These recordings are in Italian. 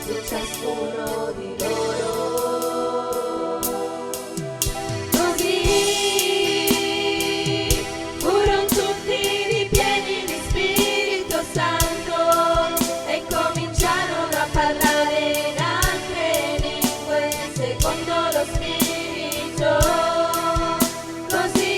su ciascuno di loro. Così furono tutti ripieni di Spirito Santo e cominciarono a parlare in altre lingue secondo lo Spirito. Così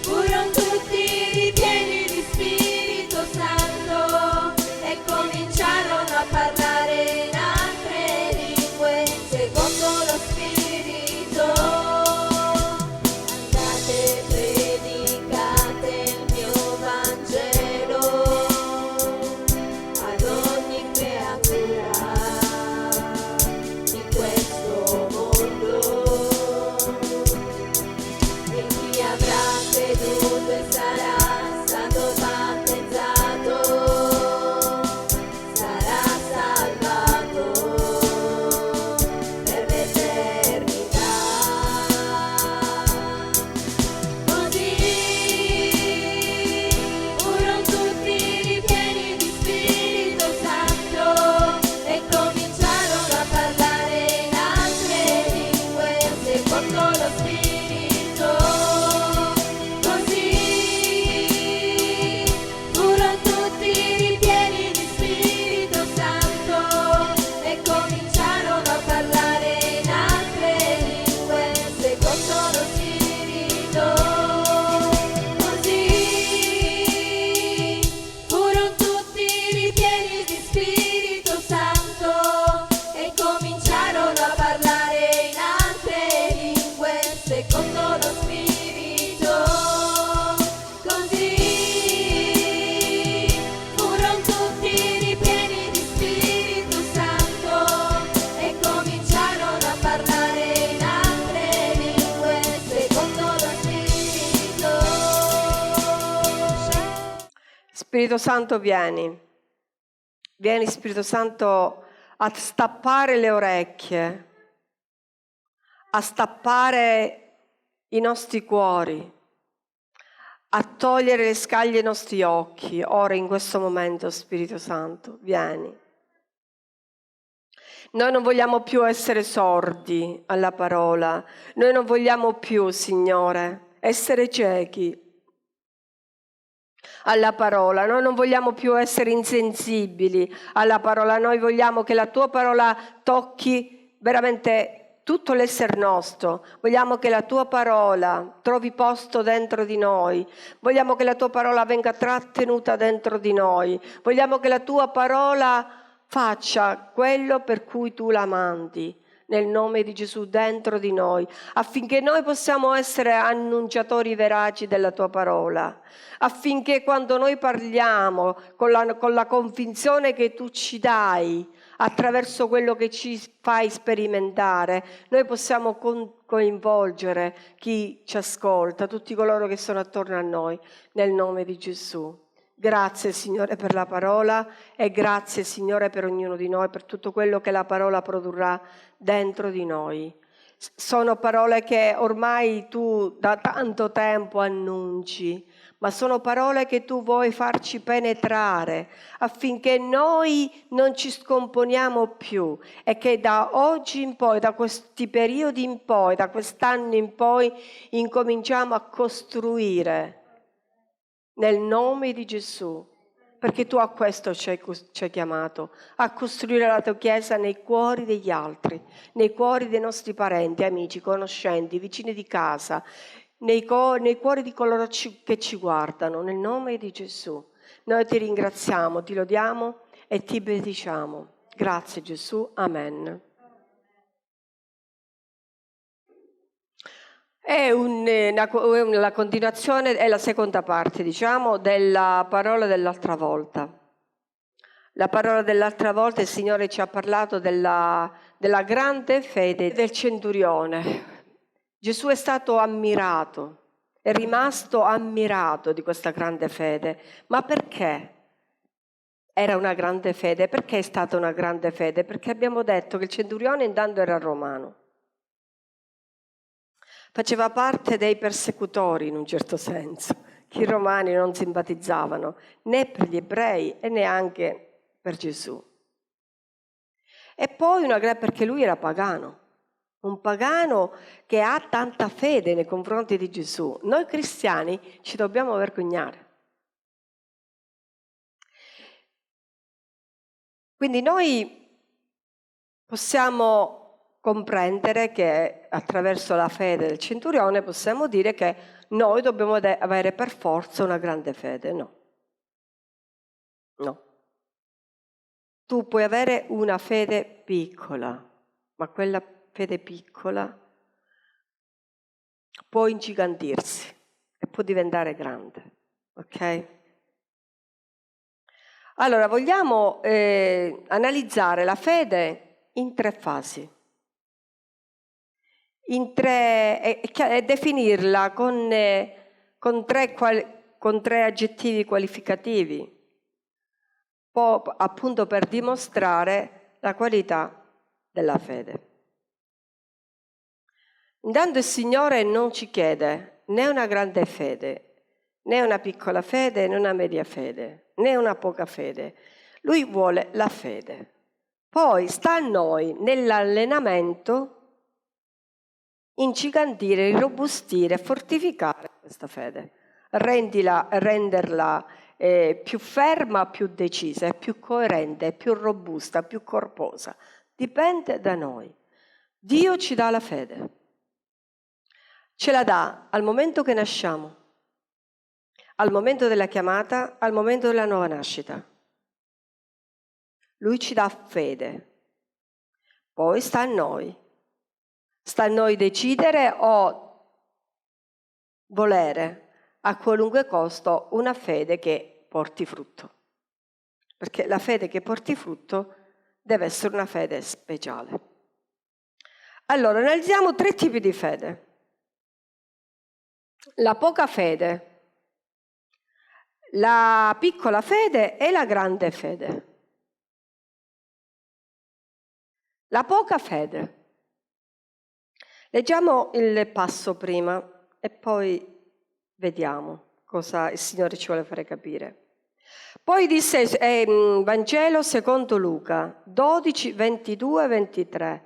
furono tutti ripieni di Spirito Santo e cominciarono a parlare in altre lingue secondo lo Spirito. Andate, predicate il mio Vangelo ad ogni creatura di questo mondo, e chi avrà creduto e sarà stato battezzato sarà salvato per l'eternità. Così furono tutti ripieni di Spirito Santo e cominciarono a parlare in altre lingue secondo lo Spirito. Così furono tutti ripieni di Spirito Santo e cominciarono a parlare in altre lingue secondo lo Spirito. Così furono tutti ripieni di Spirito Santo e cominciarono a parlare in altre lingue secondo lo Spirito. Così furono tutti ripieni di Spirito Santo e cominciarono a parlare in altre lingue secondo lo Spirito. Spirito Santo, vieni. Vieni, Spirito Santo, a stappare le orecchie, a stappare i nostri cuori, a togliere le scaglie ai nostri occhi. Ora, in questo momento, Spirito Santo, vieni. Noi non vogliamo più essere sordi alla parola. Noi non vogliamo più, Signore, essere ciechi alla parola. Noi non vogliamo più essere insensibili alla parola. Noi vogliamo che la tua parola tocchi veramente tutto l'essere nostro. Vogliamo che la tua parola trovi posto dentro di noi. Vogliamo che la tua parola venga trattenuta dentro di noi. Vogliamo che la tua parola faccia quello per cui tu la mandi, nel nome di Gesù, dentro di noi, affinché noi possiamo essere annunciatori veraci della tua parola, affinché quando noi parliamo con la convinzione che tu ci dai, attraverso quello che ci fai sperimentare, noi possiamo coinvolgere chi ci ascolta, tutti coloro che sono attorno a noi, nel nome di Gesù. Grazie, Signore, per la parola, e grazie, Signore, per ognuno di noi, per tutto quello che la parola produrrà dentro di noi. Sono parole che ormai tu da tanto tempo annunci, ma sono parole che tu vuoi farci penetrare affinché noi non ci scomponiamo più, e che da oggi in poi, da questi periodi in poi, da quest'anno in poi, incominciamo a costruire nel nome di Gesù, perché tu a questo ci hai chiamato, a costruire la tua Chiesa nei cuori degli altri, nei cuori dei nostri parenti, amici, conoscenti, vicini di casa, nei cuori di coloro che ci guardano, nel nome di Gesù. Noi ti ringraziamo, ti lodiamo e ti benediciamo. Grazie Gesù, amen. È la continuazione, è la seconda parte, diciamo, della parola dell'altra volta. La parola dell'altra volta il Signore ci ha parlato della grande fede del centurione. Gesù è stato ammirato, è rimasto ammirato di questa grande fede. Ma perché era una grande fede? Perché è stata una grande fede? Perché abbiamo detto che il centurione intanto era romano. Faceva parte dei persecutori in un certo senso, che i romani non simpatizzavano né per gli ebrei e neanche per Gesù. E poi perché lui era pagano, un pagano che ha tanta fede nei confronti di Gesù. Noi cristiani ci dobbiamo vergognare. Quindi noi possiamo comprendere che attraverso la fede del centurione possiamo dire che noi dobbiamo avere per forza una grande fede. No. Tu puoi avere una fede piccola, ma quella fede piccola può ingigantirsi e può diventare grande, ok? Allora, vogliamo analizzare la fede in 3 fasi, e definirla con 3 aggettivi qualificativi, appunto per dimostrare la qualità della fede. Intanto il Signore non ci chiede né una grande fede, né una piccola fede, né una media fede, né una poca fede. Lui vuole la fede. Poi sta a noi nell'allenamento ingigantire, irrobustire, fortificare questa fede, renderla più ferma, più decisa, più coerente, più robusta, più corposa. Dipende da noi. Dio ci dà la fede. Ce la dà al momento che nasciamo, al momento della chiamata, al momento della nuova nascita. Lui ci dà fede. Poi sta a noi. Sta a noi decidere o volere a qualunque costo una fede che porti frutto. Perché la fede che porti frutto deve essere una fede speciale. Allora, analizziamo 3 tipi di fede. La poca fede, la piccola fede e la grande fede. La poca fede. Leggiamo il passo prima e poi vediamo cosa il Signore ci vuole fare capire. Poi disse, Vangelo secondo Luca 12, 22, 23.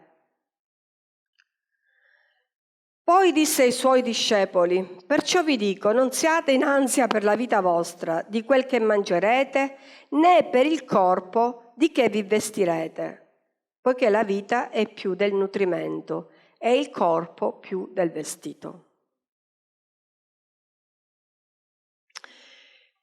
Poi disse ai suoi discepoli: perciò vi dico, non siate in ansia per la vita vostra, di quel che mangerete, né per il corpo di che vi vestirete, poiché la vita è più del nutrimento e il corpo più del vestito.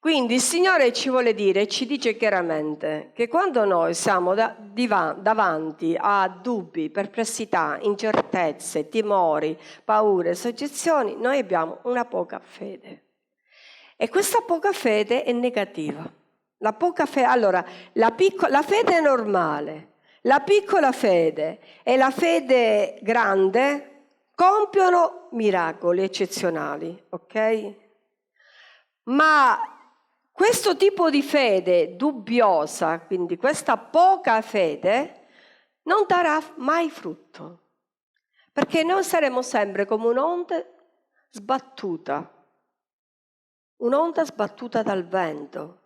Quindi il Signore ci vuole dire, ci dice chiaramente, che quando noi siamo davanti a dubbi, perplessità, incertezze, timori, paure, soggezioni, noi abbiamo una poca fede. E questa poca fede è negativa. Allora, la fede è normale, la piccola fede e la fede grande compiono miracoli eccezionali, ok? Ma questo tipo di fede dubbiosa, quindi questa poca fede, non darà mai frutto, perché noi saremo sempre come un'onda sbattuta dal vento.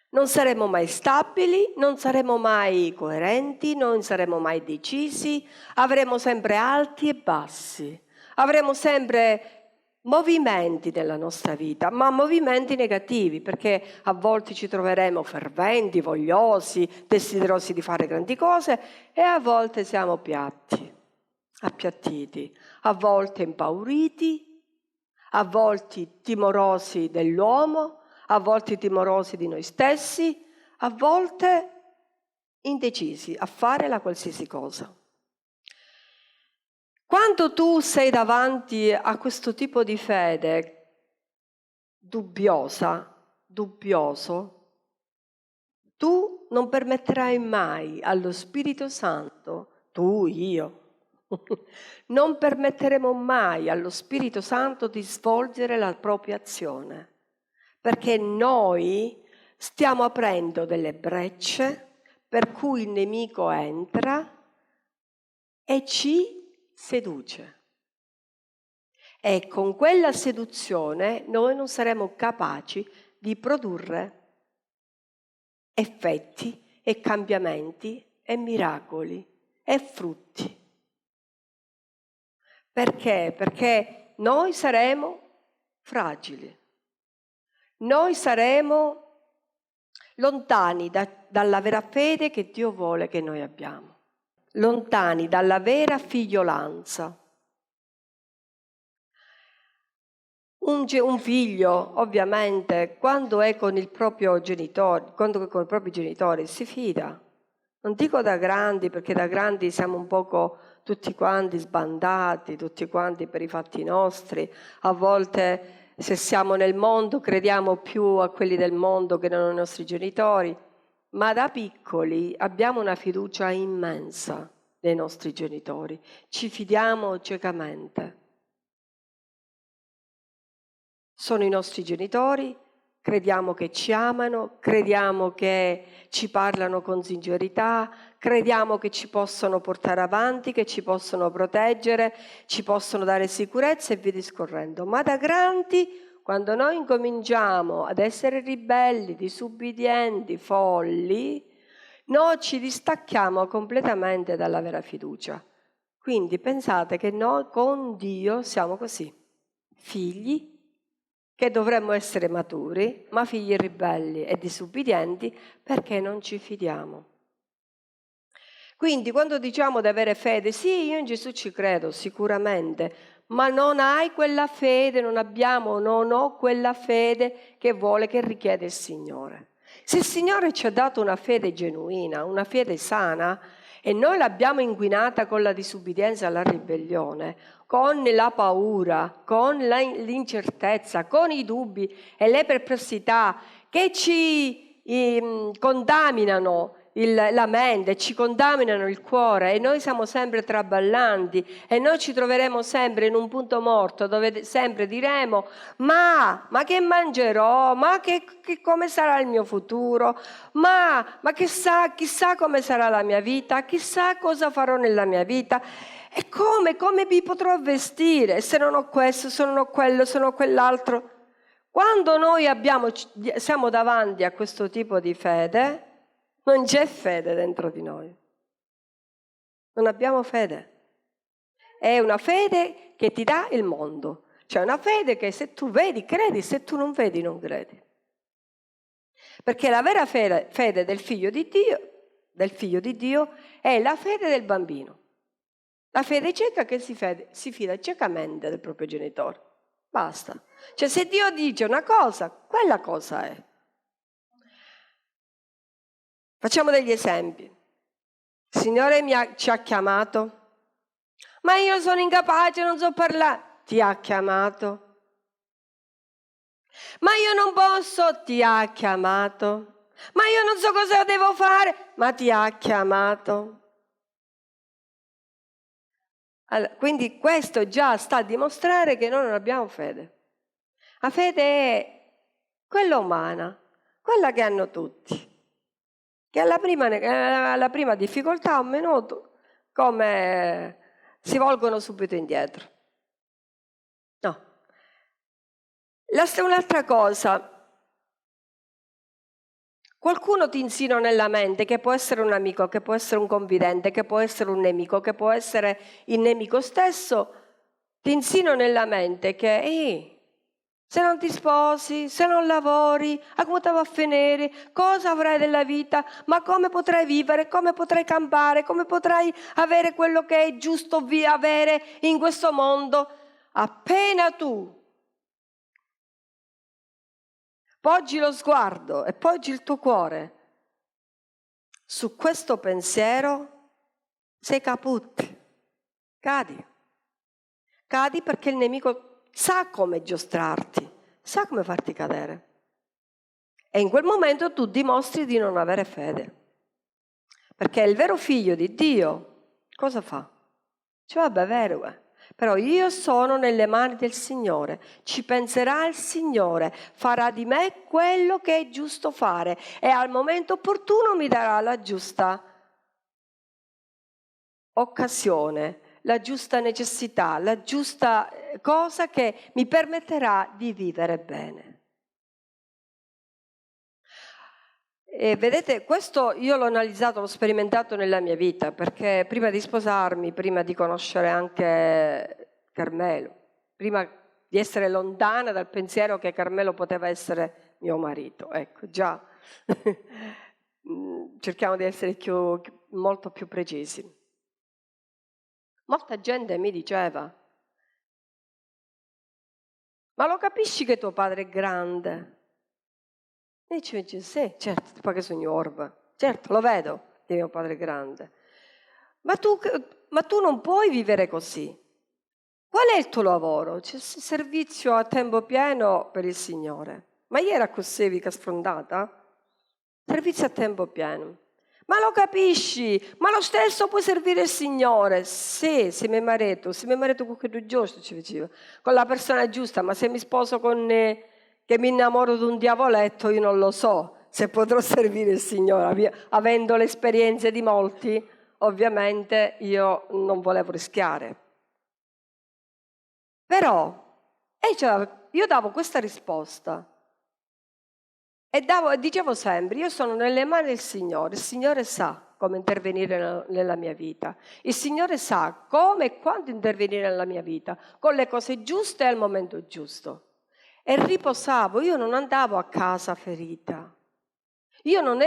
Non saremo mai stabili, non saremo mai coerenti, non saremo mai decisi, avremo sempre alti e bassi, avremo sempre movimenti nella nostra vita, ma movimenti negativi, perché a volte ci troveremo ferventi, vogliosi, desiderosi di fare grandi cose e a volte siamo piatti, appiattiti, a volte impauriti, a volte timorosi dell'uomo, a volte timorosi di noi stessi, a volte indecisi a fare la qualsiasi cosa. Quando tu sei davanti a questo tipo di fede dubbioso, tu non permetterai mai allo Spirito Santo, io, non permetteremo mai allo Spirito Santo di svolgere la propria azione, perché noi stiamo aprendo delle brecce per cui il nemico entra e ci seduce. E con quella seduzione noi non saremo capaci di produrre effetti e cambiamenti e miracoli e frutti. Perché? Perché noi saremo fragili, noi saremo lontani dalla vera fede che Dio vuole che noi abbiamo, lontani dalla vera figliolanza. Un figlio, ovviamente, quando è con il proprio genitore, quando è con i propri genitori, si fida. Non dico da grandi, perché da grandi siamo un poco tutti quanti sbandati, tutti quanti per i fatti nostri. A volte, se siamo nel mondo, crediamo più a quelli del mondo che non ai nostri genitori. Ma da piccoli abbiamo una fiducia immensa nei nostri genitori. Ci fidiamo ciecamente. Sono i nostri genitori, crediamo che ci amano, crediamo che ci parlano con sincerità, crediamo che ci possono portare avanti, che ci possono proteggere, ci possono dare sicurezza e via discorrendo. Ma da grandi, quando noi incominciamo ad essere ribelli, disubbidienti, folli, noi ci distacchiamo completamente dalla vera fiducia. Quindi pensate che noi con Dio siamo così, figli che dovremmo essere maturi, ma figli ribelli e disubbidienti perché non ci fidiamo. Quindi quando diciamo di avere fede, sì, io in Gesù ci credo sicuramente, ma non hai quella fede, non ho quella fede che vuole, che richiede il Signore. Se il Signore ci ha dato una fede genuina, una fede sana, e noi l'abbiamo inquinata con la disubbidienza e la ribellione, con la paura, con l'incertezza, con i dubbi e le perplessità che ci contaminano la mente, ci contaminano il cuore, e noi siamo sempre traballanti e noi ci troveremo sempre in un punto morto dove sempre diremo ma che mangerò, ma che come sarà il mio futuro, ma chissà come sarà la mia vita, chissà cosa farò nella mia vita. E come mi potrò vestire se non ho questo, se non ho quello, se non ho quell'altro? Quando noi siamo davanti a questo tipo di fede, non c'è fede dentro di noi. Non abbiamo fede. È una fede che ti dà il mondo. Cioè una fede che se tu vedi, credi, se tu non vedi, non credi. Perché la vera fede del figlio di Dio, è la fede del bambino. La fede cieca che si fida ciecamente del proprio genitore. Basta. Cioè se Dio dice una cosa, quella cosa è. Facciamo degli esempi. Il Signore ci ha chiamato. Ma io sono incapace, non so parlare. Ti ha chiamato. Ma io non posso, ti ha chiamato. Ma io non so cosa devo fare, ma ti ha chiamato. Allora, quindi questo già sta a dimostrare che noi non abbiamo fede. La fede è quella umana, quella che hanno tutti, che alla prima difficoltà, un minuto, come si volgono subito indietro. No. Un'altra cosa, qualcuno ti insinua nella mente che può essere un amico, che può essere un confidente, che può essere un nemico, che può essere il nemico stesso, ti insinua nella mente che se non ti sposi, se non lavori, come ti va a finire, cosa avrai della vita, ma come potrai vivere, come potrai campare, come potrai avere quello che è giusto avere in questo mondo. Appena tu poggi lo sguardo e poggi il tuo cuore su questo pensiero, sei caput, cadi. Cadi perché il nemico sa come giostrarti, sa come farti cadere. E in quel momento tu dimostri di non avere fede. Perché il vero figlio di Dio cosa fa? Dice, vabbè, è vero, però io sono nelle mani del Signore, ci penserà il Signore, farà di me quello che è giusto fare e al momento opportuno mi darà la giusta occasione, la giusta necessità, la giusta cosa che mi permetterà di vivere bene. E vedete, questo io l'ho analizzato, l'ho sperimentato nella mia vita, perché prima di sposarmi, prima di conoscere anche Carmelo, prima di essere lontana dal pensiero che Carmelo poteva essere mio marito, ecco, già cerchiamo di essere molto più precisi. Molta gente mi diceva: ma lo capisci che tuo padre è grande? E dice, sì, certo, poi che sono orba, certo, lo vedo che mio padre è grande. Ma tu non puoi vivere così. Qual è il tuo lavoro? C'è servizio a tempo pieno per il Signore. Ma ieri così mica sfrondata? Servizio a tempo pieno. Ma lo capisci? Ma lo stesso puoi servire il Signore? Sì, se mi marito con quello giusto, ci diceva, con la persona giusta, ma se mi sposo con che mi innamoro di un diavoletto, io non lo so se potrò servire il Signore. Avendo le esperienze di molti, ovviamente io non volevo rischiare. Però io davo questa risposta e dicevo sempre, io sono nelle mani del Signore, il Signore sa come intervenire nella mia vita, il Signore sa come e quando intervenire nella mia vita, con le cose giuste e al momento giusto. E riposavo, io non andavo a casa ferita, io non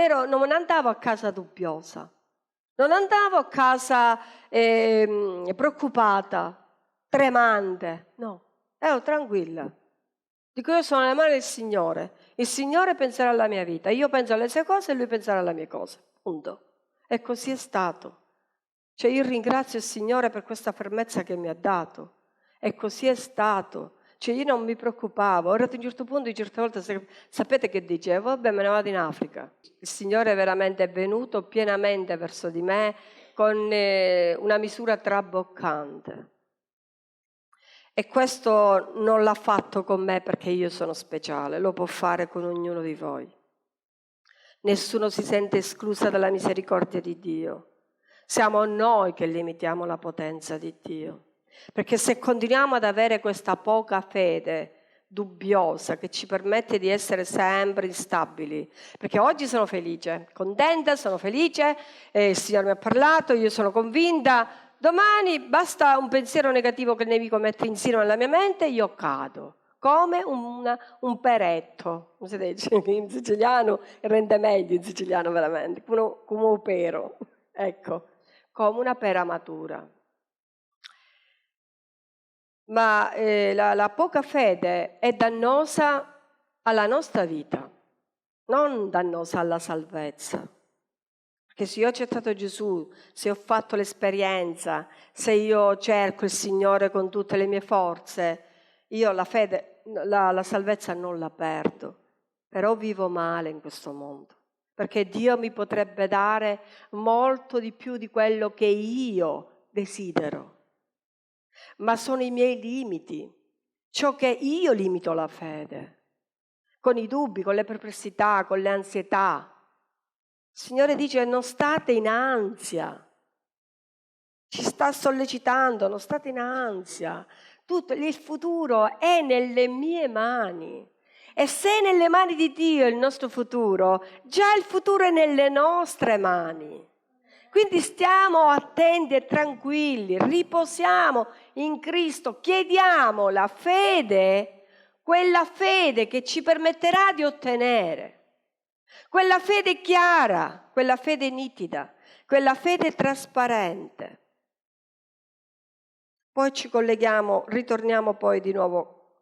andavo a casa dubbiosa, non andavo a casa preoccupata, tremante, no, ero tranquilla. Dico, io sono nelle mani del Signore, il Signore penserà alla mia vita, io penso alle sue cose e Lui penserà alle mie cose, punto. E così è stato. Cioè io ringrazio il Signore per questa fermezza che mi ha dato, e così è stato. Cioè io non mi preoccupavo, ora ad un certo punto, certe volte, sapete che dicevo? Vabbè, me ne vado in Africa. Il Signore veramente è venuto pienamente verso di me con una misura traboccante. E questo non l'ha fatto con me perché io sono speciale, lo può fare con ognuno di voi. Nessuno si sente esclusa dalla misericordia di Dio. Siamo noi che limitiamo la potenza di Dio. Perché se continuiamo ad avere questa poca fede dubbiosa che ci permette di essere sempre instabili, perché oggi sono felice, contenta, sono felice, il Signore mi ha parlato, io sono convinta, domani basta un pensiero negativo che il nemico mette insieme alla mia mente e io cado, come un peretto, come si dice in siciliano, rende meglio in siciliano veramente, come un pero, ecco, come una pera matura. Ma la poca fede è dannosa alla nostra vita, non dannosa alla salvezza. Perché se io ho accettato Gesù, se ho fatto l'esperienza, se io cerco il Signore con tutte le mie forze, io la fede, la salvezza non la perdo, però vivo male in questo mondo. Perché Dio mi potrebbe dare molto di più di quello che io desidero. Ma sono i miei limiti, ciò che io limito la fede, con i dubbi, con le perplessità, con le ansietà. Il Signore dice non state in ansia, ci sta sollecitando, non state in ansia, tutto il futuro è nelle mie mani. E se è nelle mani di Dio il nostro futuro, già il futuro è nelle nostre mani. Quindi stiamo attenti e tranquilli, riposiamo in Cristo, chiediamo la fede, quella fede che ci permetterà di ottenere, quella fede chiara, quella fede nitida, quella fede trasparente. Poi ci colleghiamo, ritorniamo poi di nuovo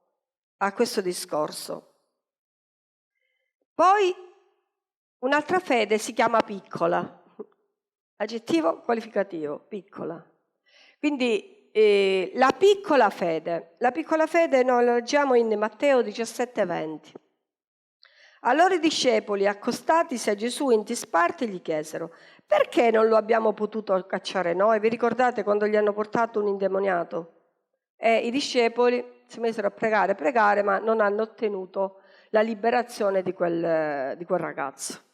a questo discorso. Poi un'altra fede si chiama piccola. Aggettivo qualificativo, piccola. Quindi la piccola fede noi la leggiamo in Matteo 17,20. Allora i discepoli, accostatisi a Gesù in disparte, gli chiesero: perché non lo abbiamo potuto cacciare noi? Vi ricordate quando gli hanno portato un indemoniato? E i discepoli si misero a pregare, ma non hanno ottenuto la liberazione di quel ragazzo.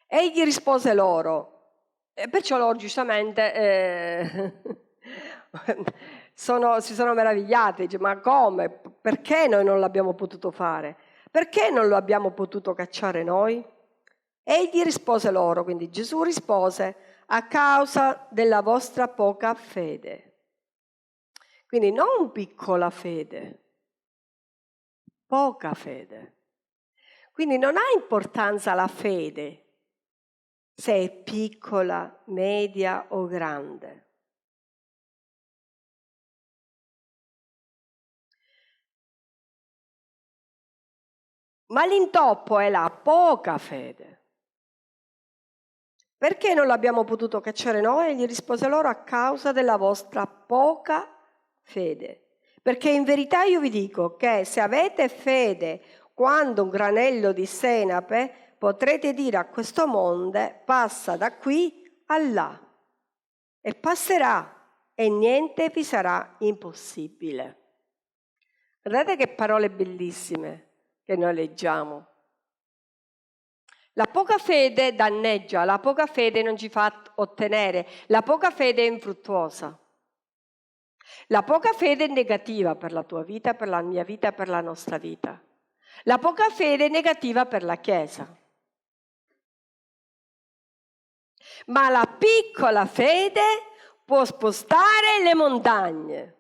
Egli rispose loro, e perciò loro giustamente si sono meravigliati, dice, ma come? Perché noi non l'abbiamo potuto fare? perché non lo abbiamo potuto cacciare noi? Egli rispose loro, quindi Gesù rispose, a causa della vostra poca fede. Quindi non piccola fede, poca fede. Quindi non ha importanza la fede, se è piccola, media o grande. Ma l'intoppo è la poca fede. Perché non l'abbiamo potuto cacciare noi? E gli rispose loro, a causa della vostra poca fede. Perché in verità io vi dico che se avete fede quando un granello di senape, potrete dire a questo monte, passa da qui a là. E passerà e niente vi sarà impossibile. Guardate che parole bellissime che noi leggiamo. La poca fede danneggia, la poca fede non ci fa ottenere, la poca fede è infruttuosa. La poca fede è negativa per la tua vita, per la mia vita, per la nostra vita. La poca fede è negativa per la Chiesa. Ma la piccola fede può spostare le montagne.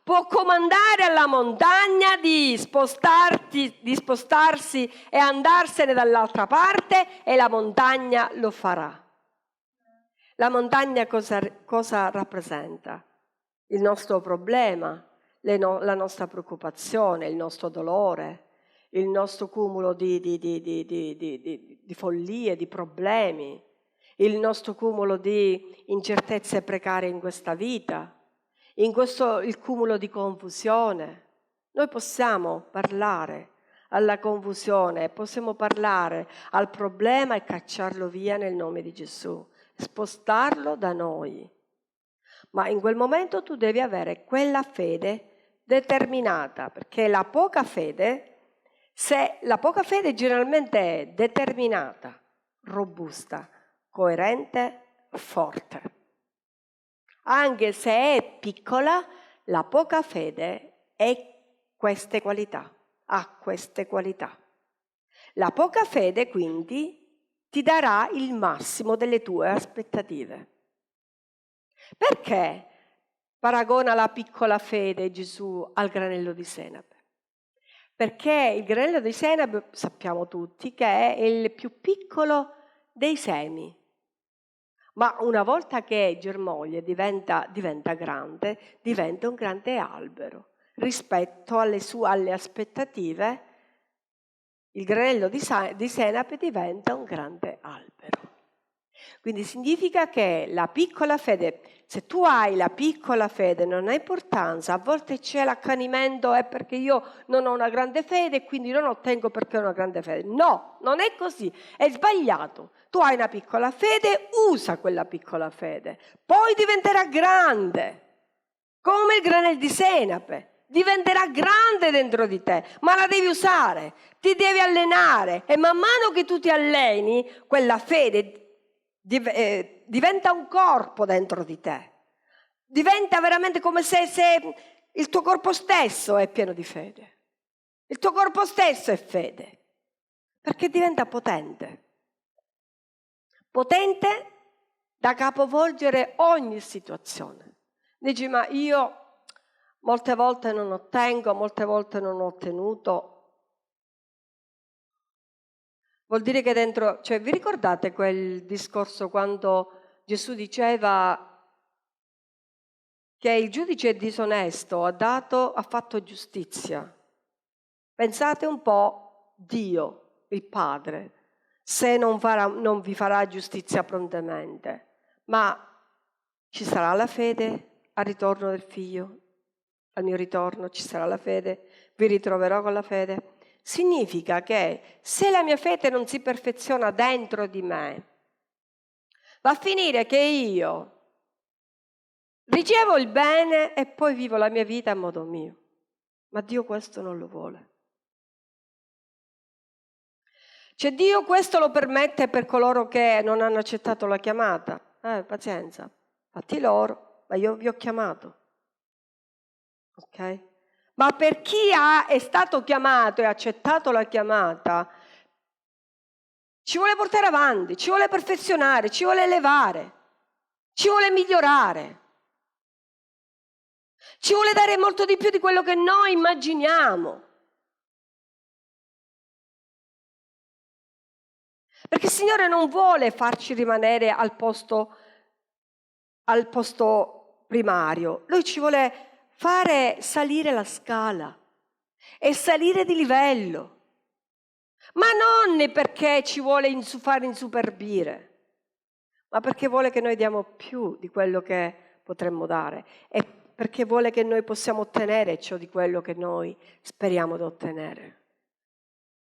Può comandare alla montagna di spostarsi e andarsene dall'altra parte e la montagna lo farà. La montagna cosa rappresenta? Il nostro problema, la nostra preoccupazione, il nostro dolore, il nostro cumulo di follie, di problemi, il nostro cumulo di incertezze precarie in questa vita. Il cumulo di confusione. Noi possiamo parlare alla confusione, possiamo parlare al problema e cacciarlo via nel nome di Gesù, spostarlo da noi. Ma in quel momento tu devi avere quella fede determinata, perché la poca fede generalmente è determinata, robusta, coerente, forte. Anche se è piccola, la poca fede ha queste qualità. La poca fede, quindi, ti darà il massimo delle tue aspettative. Perché paragona la piccola fede Gesù al granello di senape? Perché il granello di senape, sappiamo tutti, che è il più piccolo dei semi. Ma una volta che germoglia diventa grande, diventa un grande albero. Rispetto alle aspettative, il granello di senape diventa un grande albero. Quindi significa che la piccola fede, se tu hai la piccola fede non ha importanza, a volte c'è l'accanimento, è perché io non ho una grande fede e quindi non ottengo perché ho una grande fede. No, non è così, è sbagliato. Tu hai una piccola fede, usa quella piccola fede, poi diventerà grande, come il granello di senape, diventerà grande dentro di te, ma la devi usare, ti devi allenare e man mano che tu ti alleni, quella fede diventa un corpo dentro di te, diventa veramente come se il tuo corpo stesso è pieno di fede, il tuo corpo stesso è fede, perché diventa potente da capovolgere ogni situazione. Dici, ma io molte volte non ottengo, molte volte non ho ottenuto. Vuol dire che dentro, cioè vi ricordate quel discorso quando Gesù diceva che il giudice disonesto ha fatto giustizia? Pensate un po', Dio, il Padre, se non vi farà giustizia prontamente, ma ci sarà la fede al ritorno del Figlio? Al mio ritorno ci sarà la fede? Vi ritroverò con la fede? Significa che se la mia fede non si perfeziona dentro di me, va a finire che io ricevo il bene e poi vivo la mia vita a modo mio. Ma Dio questo non lo vuole. Cioè Dio questo lo permette per coloro che non hanno accettato la chiamata. Pazienza, fatti loro, ma io vi ho chiamato. Ok? Ma per chi è stato chiamato e ha accettato la chiamata, ci vuole portare avanti, ci vuole perfezionare, ci vuole elevare, ci vuole migliorare, ci vuole dare molto di più di quello che noi immaginiamo. Perché il Signore non vuole farci rimanere al posto primario, Lui ci vuole fare salire la scala e salire di livello, ma non perché ci vuole fare insuperbire, ma perché vuole che noi diamo più di quello che potremmo dare e perché vuole che noi possiamo ottenere ciò di quello che noi speriamo di ottenere.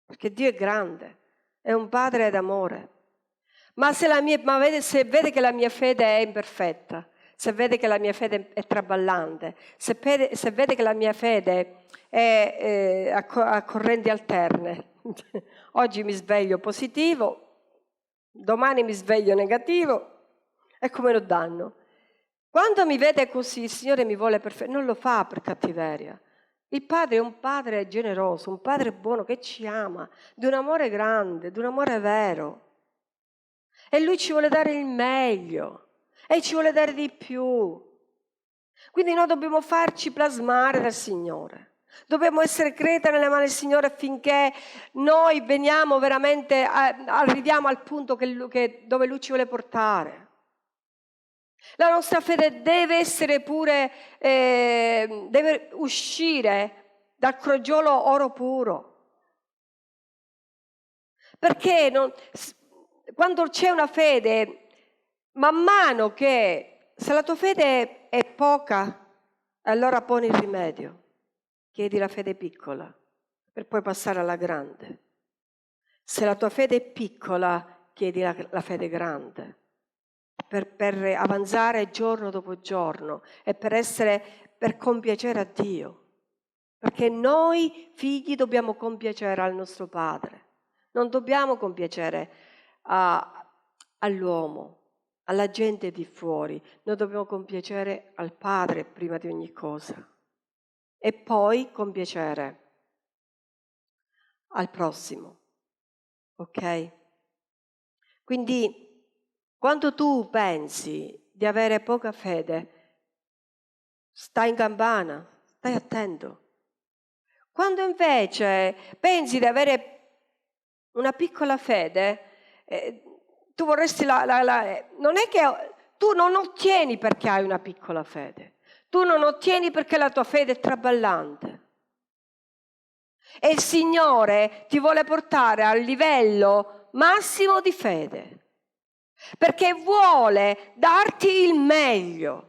Perché Dio è grande, è un Padre d'amore. Ma se vede che la mia fede è imperfetta, se vede che la mia fede è traballante, se vede che la mia fede è a correnti alterne, oggi mi sveglio positivo, domani mi sveglio negativo, e come lo danno? Quando mi vede così, il Signore mi vuole perfetto, non lo fa per cattiveria. Il Padre è un Padre generoso, un Padre buono che ci ama, di un amore grande, di un amore vero. E Lui ci vuole dare il meglio e ci vuole dare di più. Quindi noi dobbiamo farci plasmare dal Signore. Dobbiamo essere crete nelle mani del Signore affinché noi veniamo veramente, arriviamo al punto dove Lui ci vuole portare. La nostra fede deve essere pure, deve uscire dal crogiolo oro puro. Perché quando c'è una fede, man mano che, se la tua fede è poca, allora poni il rimedio. Chiedi la fede piccola, per poi passare alla grande. Se la tua fede è piccola, chiedi la fede grande. Per avanzare giorno dopo giorno e per compiacere a Dio. Perché noi figli dobbiamo compiacere al nostro Padre, non dobbiamo compiacere all'uomo, alla gente di fuori, noi dobbiamo compiacere al Padre prima di ogni cosa e poi compiacere al prossimo, ok? Quindi quando tu pensi di avere poca fede, stai in campana, stai attento. Quando invece pensi di avere una piccola fede, tu vorresti non è che tu non ottieni perché hai una piccola fede, tu non ottieni perché la tua fede è traballante. E il Signore ti vuole portare al livello massimo di fede. Perché vuole darti il meglio.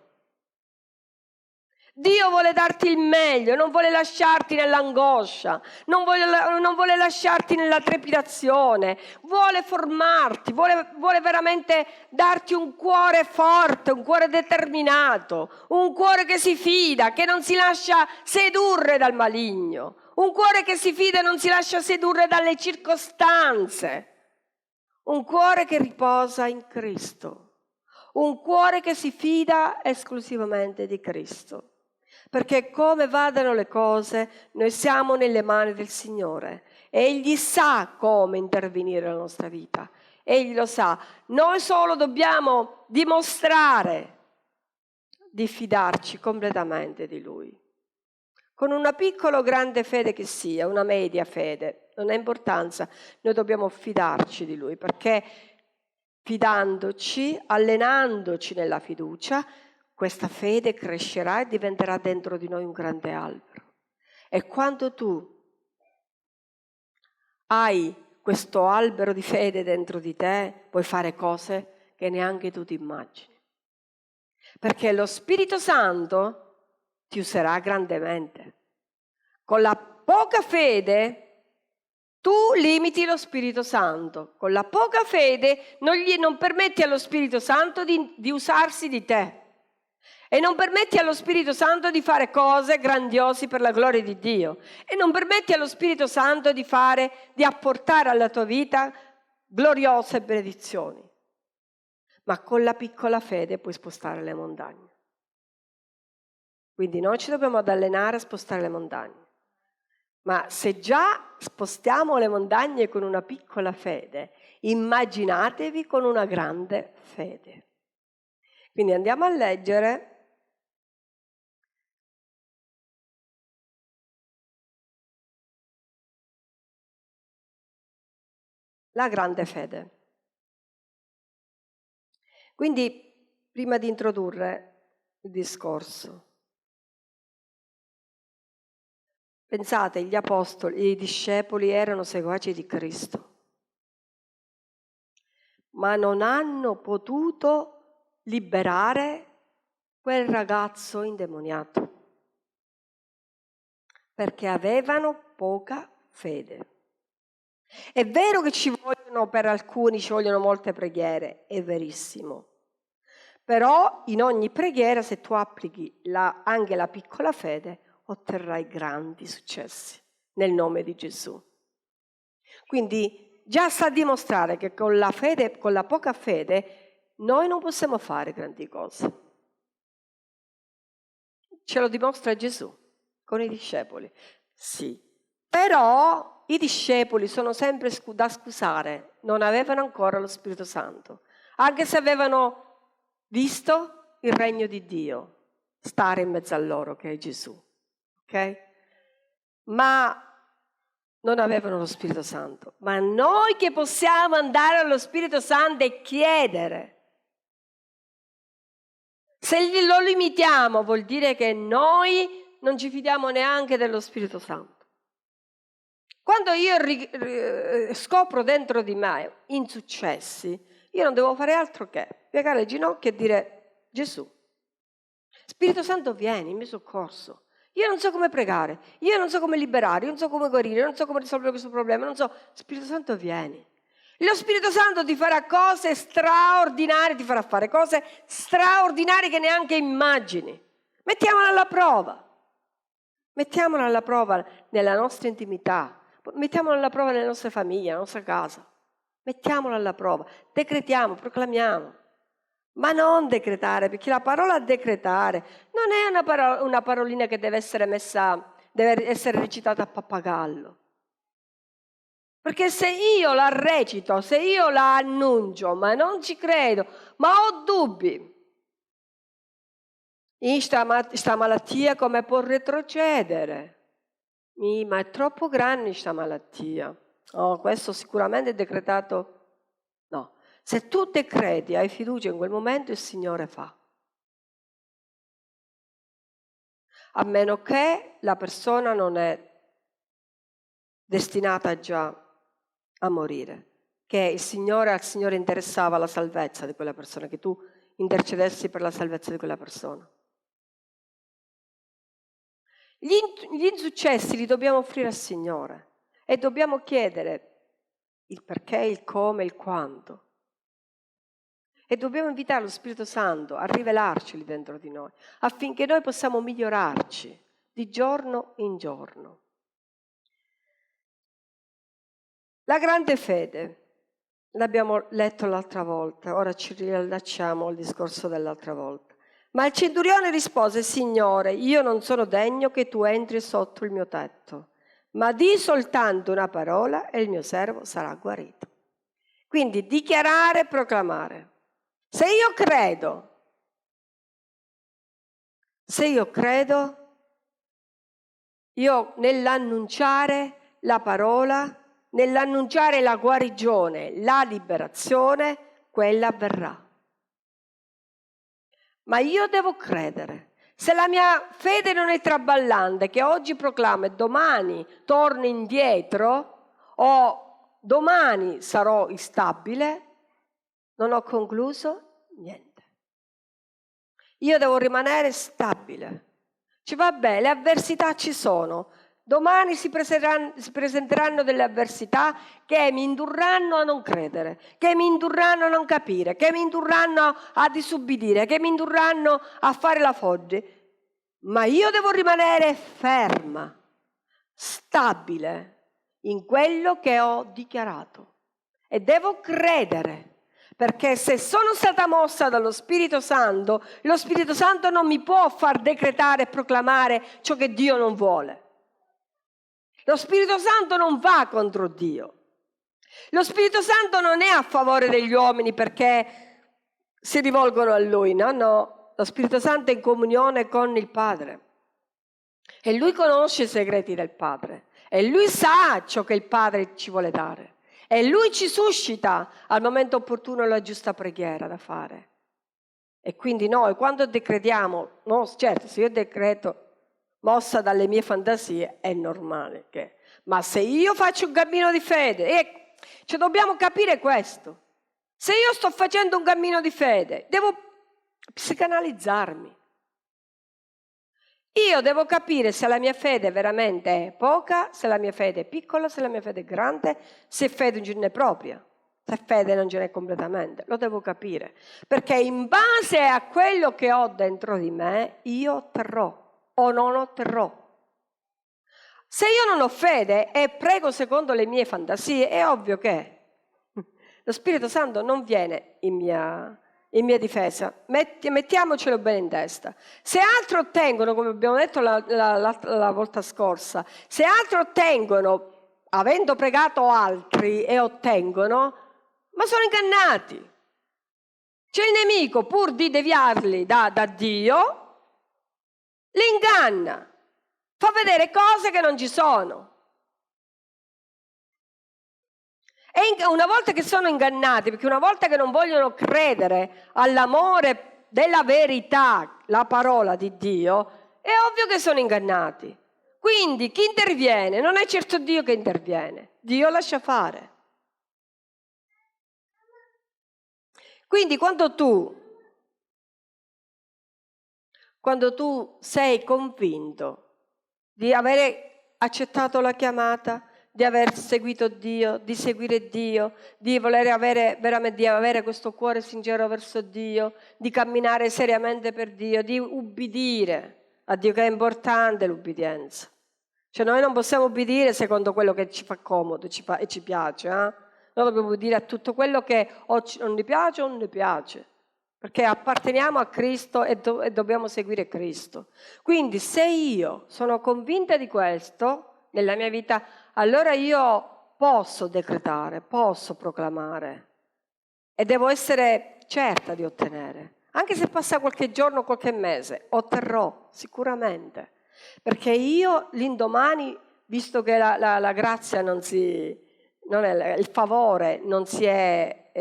Dio vuole darti il meglio, non vuole lasciarti nell'angoscia, non vuole lasciarti nella trepidazione, vuole formarti, vuole veramente darti un cuore forte, un cuore determinato, un cuore che si fida, che non si lascia sedurre dal maligno, un cuore che si fida e non si lascia sedurre dalle circostanze. Un cuore che riposa in Cristo, un cuore che si fida esclusivamente di Cristo. Perché come vadano le cose, noi siamo nelle mani del Signore. Egli sa come intervenire nella nostra vita. Egli lo sa. Noi solo dobbiamo dimostrare di fidarci completamente di Lui. Con una piccola o grande fede che sia, una media fede, non ha importanza, noi dobbiamo fidarci di Lui, perché fidandoci, allenandoci nella fiducia, questa fede crescerà e diventerà dentro di noi un grande albero. E quando tu hai questo albero di fede dentro di te, puoi fare cose che neanche tu ti immagini. Perché lo Spirito Santo ti userà grandemente. Con la poca fede tu limiti lo Spirito Santo. Con la poca fede non permetti allo Spirito Santo di usarsi di te. E non permetti allo Spirito Santo di fare cose grandiose per la gloria di Dio. E non permetti allo Spirito Santo di apportare alla tua vita gloriose benedizioni. Ma con la piccola fede puoi spostare le montagne. Quindi noi ci dobbiamo ad allenare a spostare le montagne. Ma se già spostiamo le montagne con una piccola fede, immaginatevi con una grande fede. Quindi andiamo a leggere la grande fede. Quindi, prima di introdurre il discorso, pensate, gli apostoli, i discepoli erano seguaci di Cristo, ma non hanno potuto liberare quel ragazzo indemoniato, perché avevano poca fede. È vero che per alcuni ci vogliono molte preghiere, è verissimo. Però in ogni preghiera, se tu applichi anche la piccola fede, otterrai grandi successi nel nome di Gesù. Quindi già sta a dimostrare che con la fede, con la poca fede, noi non possiamo fare grandi cose. Ce lo dimostra Gesù con i discepoli. Sì, però i discepoli sono sempre da scusare, non avevano ancora lo Spirito Santo, anche se avevano visto il regno di Dio stare in mezzo a loro, che è Gesù, ok? Ma non avevano lo Spirito Santo. Ma noi che possiamo andare allo Spirito Santo e chiedere, se lo limitiamo vuol dire che noi non ci fidiamo neanche dello Spirito Santo. Quando io scopro dentro di me insuccessi, io non devo fare altro che piegare le ginocchia e dire: Gesù, Spirito Santo, vieni in mio soccorso. Io non so come pregare, io non so come liberare, io non so come guarire, io non so come risolvere questo problema, non so. Spirito Santo, vieni. Lo Spirito Santo ti farà cose straordinarie, ti farà fare cose straordinarie che neanche immagini. Mettiamola alla prova. Mettiamola alla prova nella nostra intimità. Mettiamola alla prova nelle nostre famiglie, nella nostra casa. Mettiamola alla prova. Decretiamo, proclamiamo. Ma non decretare, perché la parola decretare non è una parolina che deve essere recitata a pappagallo. Perché se io la recito, se io la annuncio, ma non ci credo, ma ho dubbi, sta malattia come può retrocedere? Ma è troppo grande questa malattia. Oh, questo sicuramente è decretato. No, se tu decreti, hai fiducia in quel momento, il Signore fa. A meno che la persona non è destinata già a morire, che al Signore interessava la salvezza di quella persona, che tu intercedessi per la salvezza di quella persona. Gli insuccessi li dobbiamo offrire al Signore e dobbiamo chiedere il perché, il come, il quanto. E dobbiamo invitare lo Spirito Santo a rivelarceli dentro di noi, affinché noi possiamo migliorarci di giorno in giorno. La grande fede, l'abbiamo letto l'altra volta, ora ci riallacciamo al discorso dell'altra volta. Ma il centurione rispose: Signore, io non sono degno che tu entri sotto il mio tetto, ma di soltanto una parola e il mio servo sarà guarito. Quindi dichiarare e proclamare. Se io credo, io nell'annunciare la parola, nell'annunciare la guarigione, la liberazione, quella avverrà. Ma io devo credere. Se la mia fede non è traballante, che oggi proclamo e domani torno indietro, o domani sarò instabile, non ho concluso niente. Io devo rimanere stabile. Vabbè, le avversità ci sono. Domani si presenteranno delle avversità che mi indurranno a non credere, che mi indurranno a non capire, che mi indurranno a disubbidire, che mi indurranno a fare la foggia. Ma io devo rimanere ferma, stabile in quello che ho dichiarato. E devo credere, Perché se sono stata mossa dallo Spirito Santo, lo Spirito Santo non mi può far decretare e proclamare ciò che Dio non vuole. Lo Spirito Santo non va contro Dio. Lo Spirito Santo non è a favore degli uomini perché si rivolgono a Lui, no. Lo Spirito Santo è in comunione con il Padre. E Lui conosce i segreti del Padre. E Lui sa ciò che il Padre ci vuole dare. E Lui ci suscita al momento opportuno la giusta preghiera da fare. E quindi noi quando decretiamo, no, certo, se io decreto mossa dalle mie fantasie è normale ma se io faccio un cammino di fede, cioè dobbiamo capire questo. Se io sto facendo un cammino di fede, devo psicanalizzarmi. Io devo capire se la mia fede veramente è poca, se la mia fede è piccola, se la mia fede è grande, se fede non ce n'è propria, se fede non ce n'è completamente. Lo devo capire, perché in base a quello che ho dentro di me, io otterrò o non otterrò. Se io non ho fede e prego secondo le mie fantasie, è ovvio che lo Spirito Santo non viene in mia difesa. Mettiamocelo bene in testa. Se altri ottengono, come abbiamo detto la volta scorsa, se altri ottengono, avendo pregato altri e ottengono, ma sono ingannati. C'è il nemico, pur di deviarli da Dio, li inganna, fa vedere cose che non ci sono. E una volta che sono ingannati, perché una volta che non vogliono credere all'amore della verità, la parola di Dio, è ovvio che sono ingannati. Quindi chi interviene? Non è certo Dio che interviene, Dio lascia fare. Quindi quando tu sei convinto di avere accettato la chiamata, di aver seguito Dio, di seguire Dio, di voler avere veramente di avere questo cuore sincero verso Dio, di camminare seriamente per Dio, di ubbidire a Dio, che è importante l'ubbidienza. Cioè noi non possiamo ubbidire secondo quello che ci fa comodo e ci piace, Noi dobbiamo ubbidire a tutto quello che o non ne piace o non ne piace. Perché apparteniamo a Cristo e dobbiamo seguire Cristo. Quindi se io sono convinta di questo nella mia vita, allora io posso decretare, posso proclamare e devo essere certa di ottenere. Anche se passa qualche giorno, qualche mese, otterrò sicuramente. Perché io l'indomani, visto che la grazia il favore non si è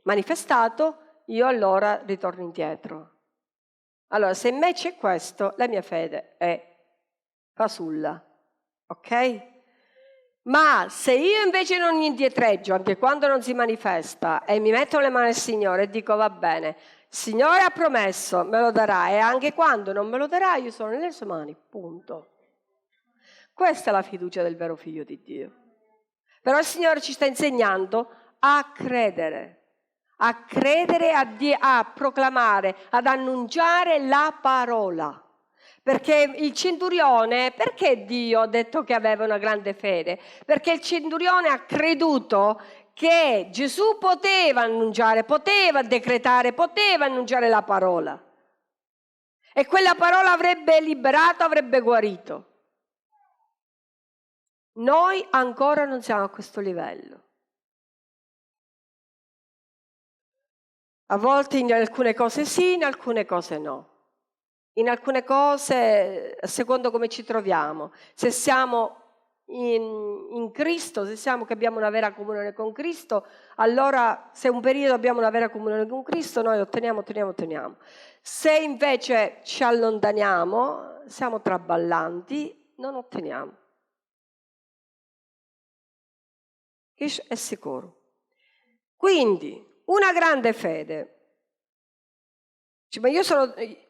manifestato, io allora ritorno indietro. Allora, se in me c'è questo, la mia fede è fasulla, ok? Ma se io invece non indietreggio, anche quando non si manifesta, e mi metto le mani al Signore e dico va bene, Signore ha promesso, me lo darà, e anche quando non me lo darà, io sono nelle sue mani, punto. Questa è la fiducia del vero figlio di Dio. Però il Signore ci sta insegnando a credere, a proclamare, ad annunciare la parola. Perché il centurione, perché Dio ha detto che aveva una grande fede? Perché il centurione ha creduto che Gesù poteva annunciare, poteva decretare, poteva annunciare la parola. E quella parola avrebbe liberato, avrebbe guarito. Noi ancora non siamo a questo livello. A volte in alcune cose sì, in alcune cose no. In alcune cose, secondo come ci troviamo, se siamo in Cristo, se siamo che abbiamo una vera comunione con Cristo, allora se un periodo abbiamo una vera comunione con Cristo, noi otteniamo. Se invece ci allontaniamo, siamo traballanti, non otteniamo. È sicuro. Quindi, una grande fede. Ma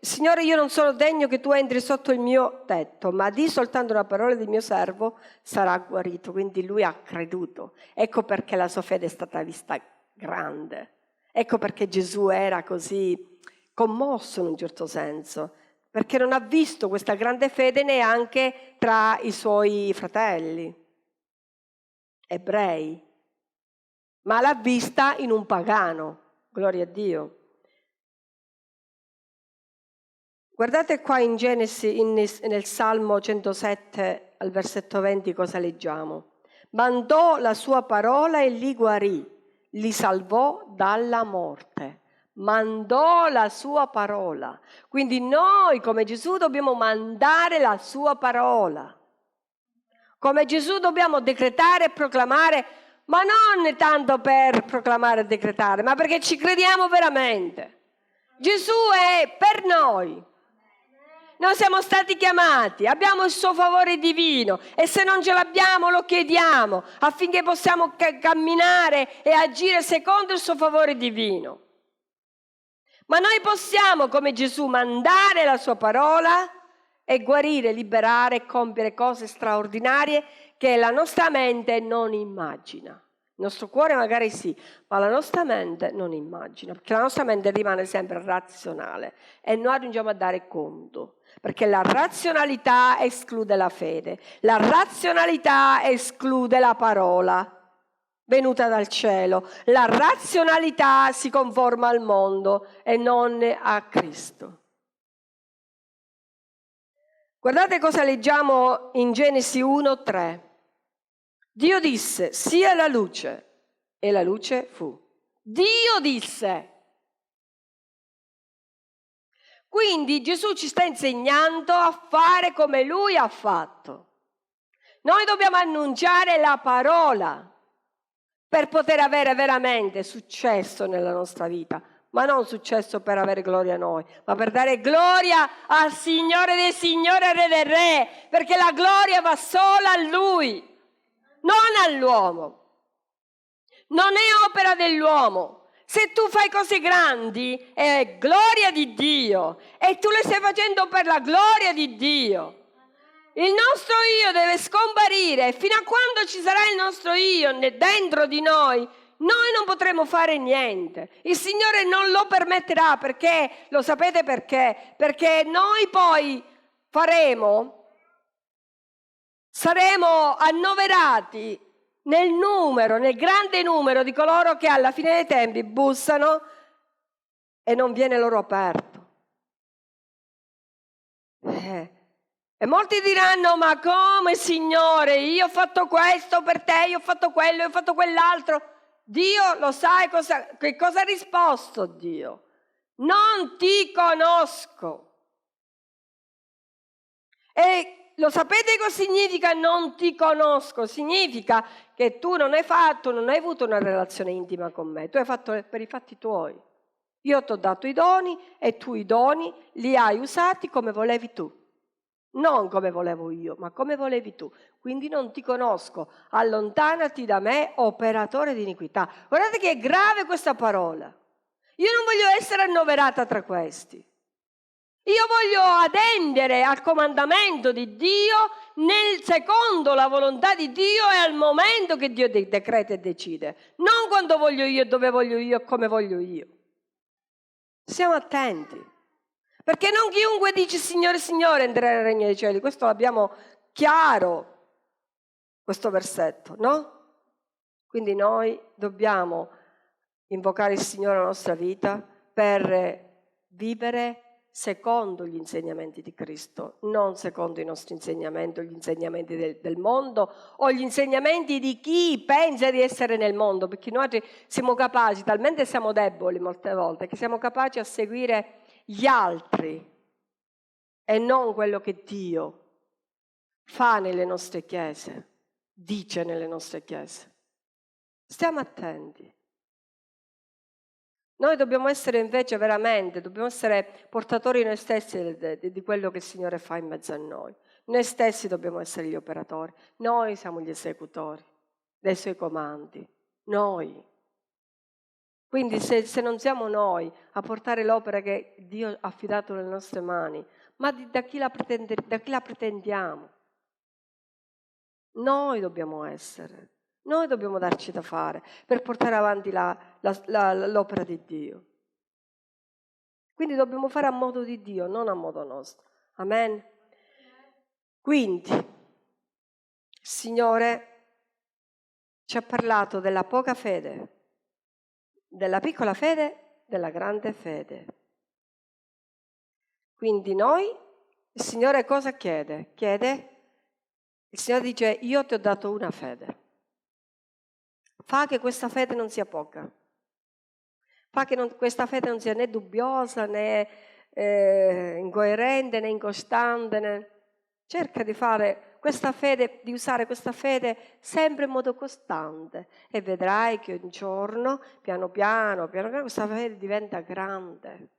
Signore, io non sono degno che tu entri sotto il mio tetto, ma di soltanto una parola del mio servo sarà guarito. Quindi lui ha creduto. Ecco perché la sua fede è stata vista grande. Ecco perché Gesù era così commosso in un certo senso, perché non ha visto questa grande fede neanche tra i suoi fratelli ebrei. ma l'ha vista in un pagano. Gloria a Dio. Guardate qua in Genesi, nel Salmo 107, al versetto 20, cosa leggiamo. Mandò la sua parola e li guarì, li salvò dalla morte. Mandò la sua parola. Quindi noi come Gesù dobbiamo mandare la sua parola. Come Gesù dobbiamo decretare e proclamare, ma non tanto per proclamare e decretare, ma perché ci crediamo veramente. Gesù è per noi. Noi siamo stati chiamati, abbiamo il suo favore divino e se non ce l'abbiamo lo chiediamo affinché possiamo camminare e agire secondo il suo favore divino. Ma noi possiamo, come Gesù, mandare la sua parola e guarire, liberare e compiere cose straordinarie che la nostra mente non immagina. Il nostro cuore magari sì, ma la nostra mente non immagina, perché la nostra mente rimane sempre razionale e noi giungiamo a dare conto, perché la razionalità esclude la fede, la razionalità esclude la parola venuta dal cielo, la razionalità si conforma al mondo e non a Cristo. Guardate cosa leggiamo in Genesi 1:3. Dio disse, sia la luce, e la luce fu. Dio disse. Quindi Gesù ci sta insegnando a fare come Lui ha fatto. Noi dobbiamo annunciare la parola per poter avere veramente successo nella nostra vita, ma non successo per avere gloria a noi, ma per dare gloria al Signore dei Signori e Re dei Re, perché la gloria va solo a Lui. Non all'uomo, non è opera dell'uomo. Se tu fai cose grandi è gloria di Dio e tu le stai facendo per la gloria di Dio. Il nostro io deve scomparire e fino a quando ci sarà il nostro io dentro di noi non potremo fare niente. Il Signore non lo permetterà, perché lo sapete perché? Perché noi poi saremo annoverati nel numero, nel grande numero di coloro che alla fine dei tempi bussano e non viene loro aperto. E molti diranno, ma come Signore, io ho fatto questo per te, io ho fatto quello, io ho fatto quell'altro. Dio lo sai che cosa ha risposto Dio? Non ti conosco. E lo sapete cosa significa non ti conosco? Significa che tu non hai avuto una relazione intima con me, tu hai fatto per i fatti tuoi. Io ti ho dato i doni e tu i doni li hai usati come volevi tu. Non come volevo io, ma come volevi tu. Quindi non ti conosco. Allontanati da me, operatore di iniquità. Guardate che è grave questa parola. Io non voglio essere annoverata tra questi. Io voglio adempiere al comandamento di Dio secondo la volontà di Dio e al momento che Dio decreta e decide. Non quando voglio io, dove voglio io e come voglio io. Stiamo attenti. Perché non chiunque dice Signore, Signore entrerà nel regno dei cieli. Questo l'abbiamo chiaro, questo versetto, no? Quindi noi dobbiamo invocare il Signore nella nostra vita per vivere secondo gli insegnamenti di Cristo, non secondo i nostri insegnamenti o gli insegnamenti del mondo o gli insegnamenti di chi pensa di essere nel mondo, perché noi siamo capaci, talmente siamo deboli molte volte, che siamo capaci a seguire gli altri e non quello che Dio fa nelle nostre chiese, dice nelle nostre chiese. Stiamo attenti. Noi dobbiamo essere invece veramente, dobbiamo essere portatori noi stessi di quello che il Signore fa in mezzo a noi. Noi stessi dobbiamo essere gli operatori, noi siamo gli esecutori dei Suoi comandi, noi. Quindi se non siamo noi a portare l'opera che Dio ha affidato nelle nostre mani, ma da chi la pretendiamo? Noi dobbiamo essere. Noi dobbiamo darci da fare per portare avanti l'opera di Dio. Quindi dobbiamo fare a modo di Dio, non a modo nostro. Amen? Quindi, il Signore ci ha parlato della poca fede, della piccola fede, della grande fede. Quindi noi, il Signore cosa chiede? Il Signore dice: io ti ho dato una fede. Fa che questa fede non sia poca. Fa che questa fede non sia né dubbiosa, né incoerente, né incostante. Cerca di fare questa fede, di usare questa fede sempre in modo costante, e vedrai che un giorno, piano piano, questa fede diventa grande.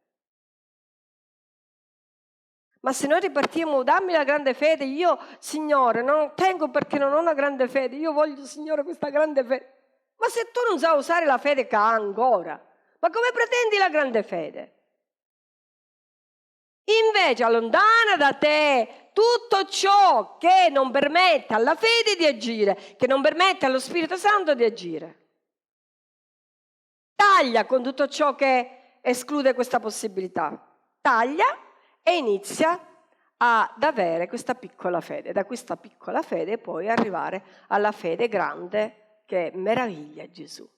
Ma se noi ripartiamo, dammi la grande fede, io, Signore, non tengo perché non ho una grande fede, io voglio, Signore, questa grande fede. Ma se tu non sai usare la fede che ha ancora, ma come pretendi la grande fede? Invece allontana da te tutto ciò che non permette alla fede di agire, che non permette allo Spirito Santo di agire. Taglia con tutto ciò che esclude questa possibilità. Taglia e inizia ad avere questa piccola fede. Da questa piccola fede puoi arrivare alla fede grande che meraviglia Gesù.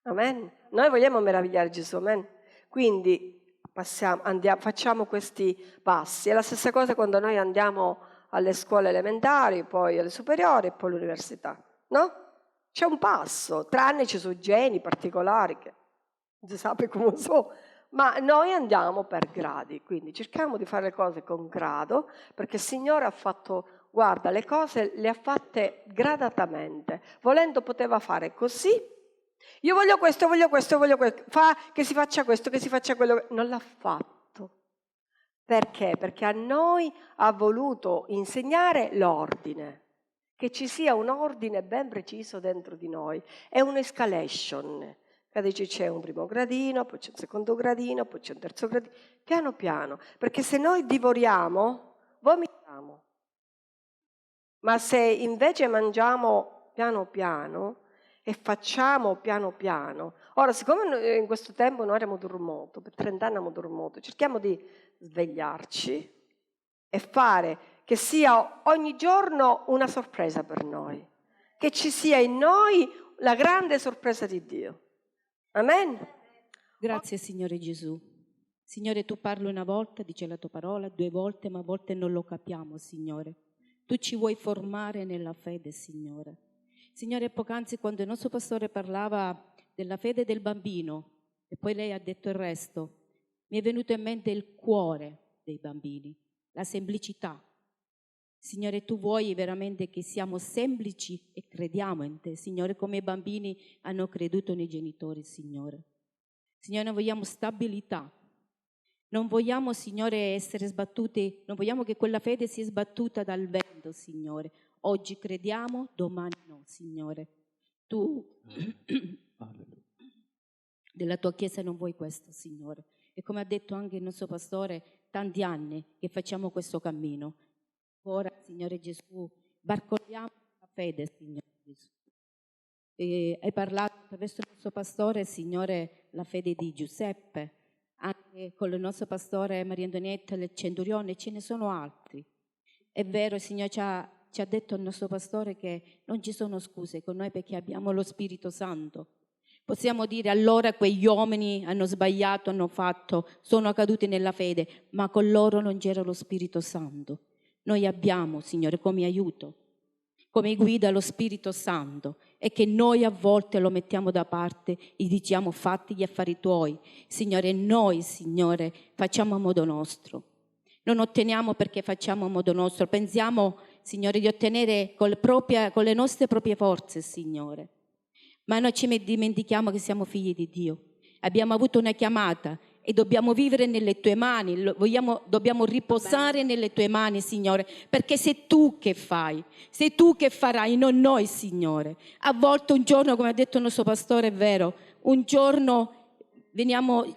Amen. Noi vogliamo meravigliare Gesù, amen. Quindi facciamo questi passi. È la stessa cosa quando noi andiamo alle scuole elementari, poi alle superiori e poi all'università, no? C'è un passo, tranne ci sono geni particolari che non si sa come so, ma noi andiamo per gradi, quindi cerchiamo di fare le cose con grado, perché il Signore ha fatto, guarda, le cose le ha fatte gradatamente, volendo poteva fare così. Io voglio questo, fa che si faccia questo, che si faccia quello. Non l'ha fatto. Perché? Perché a noi ha voluto insegnare l'ordine, che ci sia un ordine ben preciso dentro di noi. È un'escalation. C'è un primo gradino, poi c'è un secondo gradino, poi c'è un terzo gradino. Piano piano. Perché se noi divoriamo, vomitiamo. Ma se invece mangiamo piano piano e facciamo piano piano. Ora, siccome in questo tempo noi abbiamo dormito, per 30 anni abbiamo dormito, cerchiamo di svegliarci e fare che sia ogni giorno una sorpresa per noi, che ci sia in noi la grande sorpresa di Dio. Amen. Grazie Signore Gesù. Signore, tu parli una volta, dice la tua parola, 2 volte, ma a volte non lo capiamo, Signore. Tu ci vuoi formare nella fede, Signore. Signore, poc'anzi quando il nostro pastore parlava della fede del bambino e poi lei ha detto il resto, mi è venuto in mente il cuore dei bambini, la semplicità. Signore, tu vuoi veramente che siamo semplici e crediamo in te, Signore, come i bambini hanno creduto nei genitori, Signore. Signore, noi vogliamo stabilità. Non vogliamo, Signore, essere sbattuti, non vogliamo che quella fede sia sbattuta dal vento, Signore. Oggi crediamo, domani no, Signore. Tu della tua Chiesa non vuoi questo, Signore. E come ha detto anche il nostro pastore, tanti anni che facciamo questo cammino. Ora, Signore Gesù, barcoliamo la fede, Signore Gesù. E hai parlato attraverso il nostro pastore, Signore, la fede di Giuseppe, anche con il nostro pastore Maria Antonietta, il centurione, ce ne sono altri. È vero, il Signore ci ha detto il nostro pastore che non ci sono scuse con noi perché abbiamo lo Spirito Santo. Possiamo dire allora quegli uomini hanno sbagliato, sono caduti nella fede, ma con loro non c'era lo Spirito Santo. Noi abbiamo, Signore, come aiuto, come guida lo Spirito Santo, e che noi a volte lo mettiamo da parte e diciamo fatti gli affari tuoi. Signore, noi, Signore, facciamo a modo nostro. Non otteniamo perché facciamo a modo nostro, pensiamo, Signore, di ottenere con le nostre proprie forze, Signore. Ma noi ci dimentichiamo che siamo figli di Dio. Abbiamo avuto una chiamata e dobbiamo vivere nelle tue mani, dobbiamo riposare nelle tue mani, Signore, perché sei tu che fai, sei tu che farai, non noi, Signore. A volte un giorno, come ha detto il nostro pastore, è vero, un giorno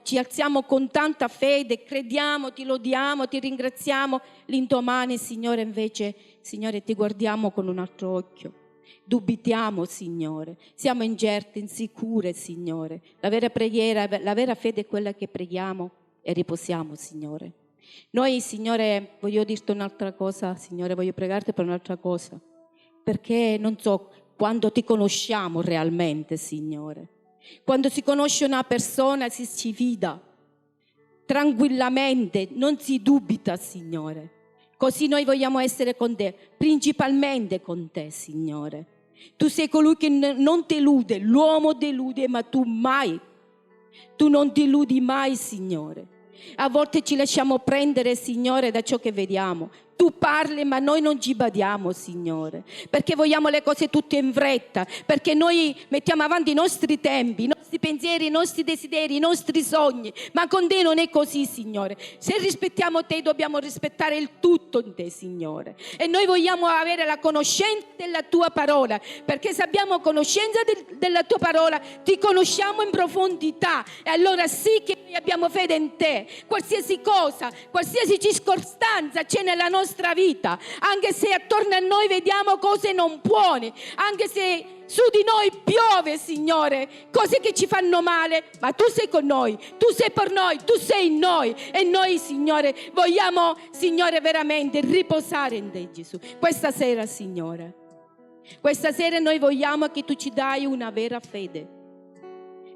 ci alziamo con tanta fede, crediamo, ti lodiamo, ti ringraziamo, l'indomani, Signore, invece, Signore, ti guardiamo con un altro occhio. Dubitiamo, Signore, siamo incerte, insicure, Signore. La vera preghiera, la vera fede è quella che preghiamo e riposiamo, Signore. Noi, Signore, voglio dirti un'altra cosa, Signore, voglio pregarti per un'altra cosa, perché non so quando ti conosciamo realmente, Signore. Quando si conosce una persona si fida tranquillamente, non si dubita, Signore. Così noi vogliamo essere con te, principalmente con te, Signore. Tu sei colui che non delude, l'uomo delude, ma tu non deludi mai, Signore. A volte ci lasciamo prendere, Signore, da ciò che vediamo. Tu parli, ma noi non ci badiamo, Signore, perché vogliamo le cose tutte in fretta, perché noi mettiamo avanti i nostri tempi, i nostri pensieri, i nostri desideri, i nostri sogni, ma con te non è così, Signore. Se rispettiamo te, dobbiamo rispettare il tutto in te, Signore. E noi vogliamo avere la conoscenza della tua parola, perché se abbiamo conoscenza della tua parola, ti conosciamo in profondità, e allora sì che noi abbiamo fede in te. Qualsiasi cosa, qualsiasi circostanza c'è nella nostra vita, anche se attorno a noi vediamo cose non buone, anche se su di noi piove, Signore, cose che ci fanno male, ma tu sei con noi, tu sei per noi, tu sei in noi, e noi, Signore, vogliamo, Signore, veramente riposare in te, Gesù. Questa sera, Signore, questa sera noi vogliamo che tu ci dai una vera fede,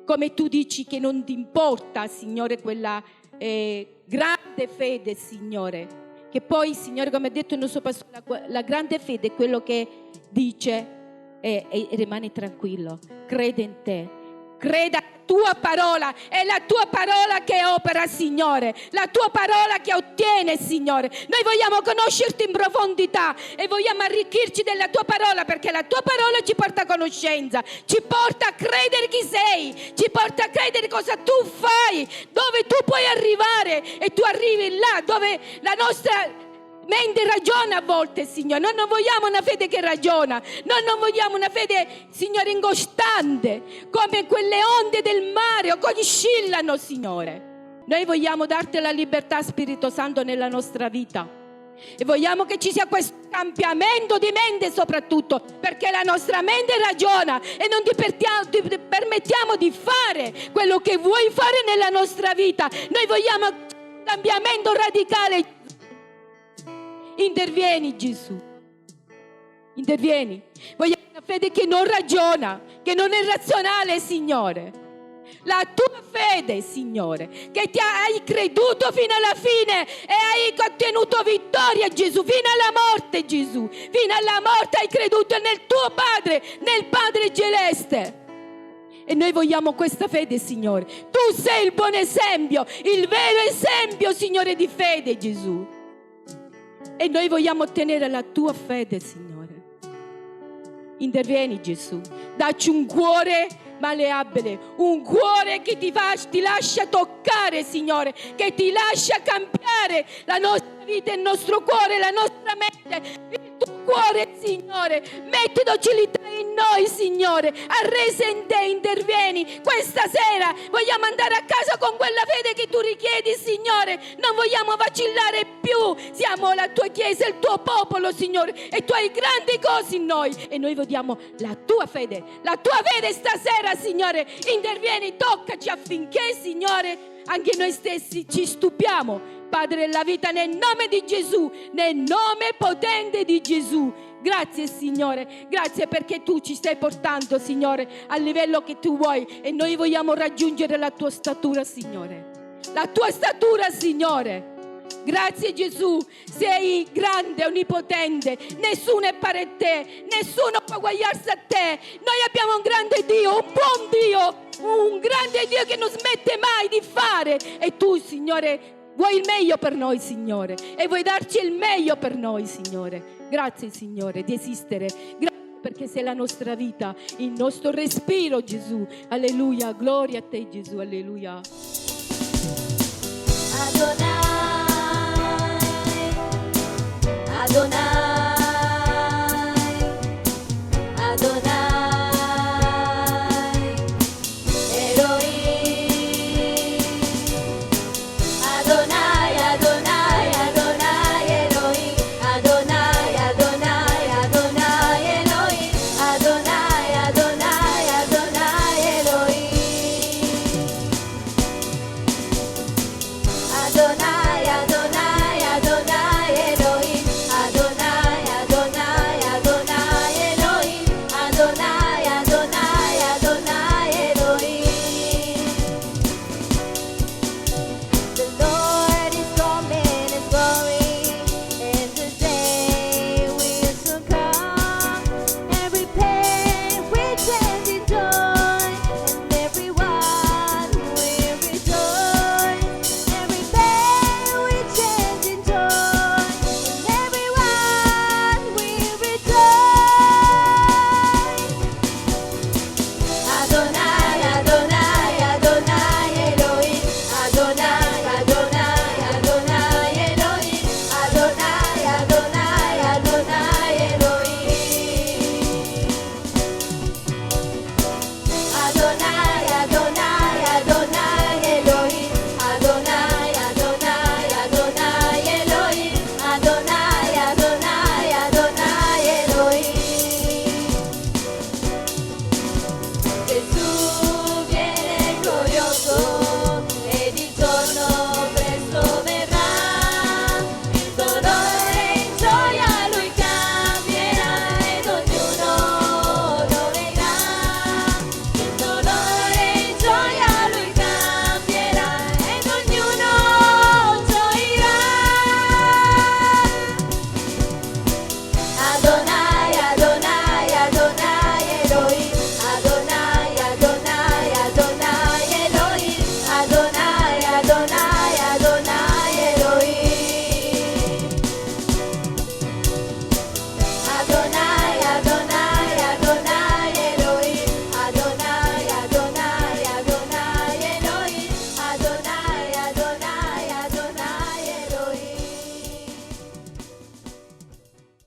come tu dici che non ti importa, Signore, quella grande fede, Signore, che poi, Signore, come ha detto il nostro pastore, la grande fede è quello che dice e rimane tranquillo, crede in te, creda alla tua parola, è la tua parola che opera, Signore, la tua parola che ottiene, Signore. Noi vogliamo conoscerti in profondità e vogliamo arricchirci della tua parola, perché la tua parola ci porta a conoscenza, ci porta a credere chi sei, ci porta a credere cosa tu fai, dove tu puoi arrivare, e tu arrivi là dove la nostra mente ragiona a volte, Signore. Noi non vogliamo una fede che ragiona, noi non vogliamo una fede, Signore, incostante, come quelle onde del mare o che oscillano, Signore. Noi vogliamo darti la libertà, Spirito Santo, nella nostra vita, e vogliamo che ci sia questo cambiamento di mente, soprattutto perché la nostra mente ragiona e non ti permettiamo di fare quello che vuoi fare nella nostra vita. Noi vogliamo un cambiamento radicale. Intervieni, Gesù, intervieni. Vogliamo una fede che non ragiona, che non è razionale, Signore. La tua fede, Signore, che ti hai creduto fino alla fine e hai ottenuto vittoria, Gesù, fino alla morte, Gesù. Fino alla morte hai creduto nel tuo Padre, nel Padre Celeste. E noi vogliamo questa fede, Signore. Tu sei il buon esempio, il vero esempio, Signore, di fede, Gesù. E noi vogliamo ottenere la tua fede, Signore. Intervieni, Gesù. Dacci un cuore malleabile, un cuore che ti lascia toccare, Signore, che ti lascia cambiare la nostra vita, il nostro cuore, la nostra mente, il tuo cuore, Signore. Metti docilità in noi, Signore, arresa in te, intervieni. Questa sera vogliamo andare a casa con quella fede che tu richiedi, Signore. Non vogliamo vacillare più. Siamo la tua chiesa, il tuo popolo, Signore, e tu hai grandi cose in noi, e noi vogliamo la tua fede stasera, Signore. Intervieni, toccaci affinché, Signore, anche noi stessi ci stupiamo, Padre della vita, nel nome di Gesù, nel nome potente di Gesù. Grazie, Signore, grazie perché tu ci stai portando, Signore, al livello che tu vuoi, e noi vogliamo raggiungere la tua statura, Signore, la tua statura, Signore. Grazie, Gesù, sei grande, onnipotente, nessuno è pari a te, nessuno può uguagliarsi a te. Noi abbiamo un grande Dio, un buon Dio, un grande Dio che non smette mai di fare, e tu, Signore, vuoi il meglio per noi, Signore, e vuoi darci il meglio per noi, Signore. Grazie, Signore, di esistere. Grazie perché sei la nostra vita, il nostro respiro, Gesù. Alleluia, gloria a te, Gesù, alleluia. Adonai, Adonai.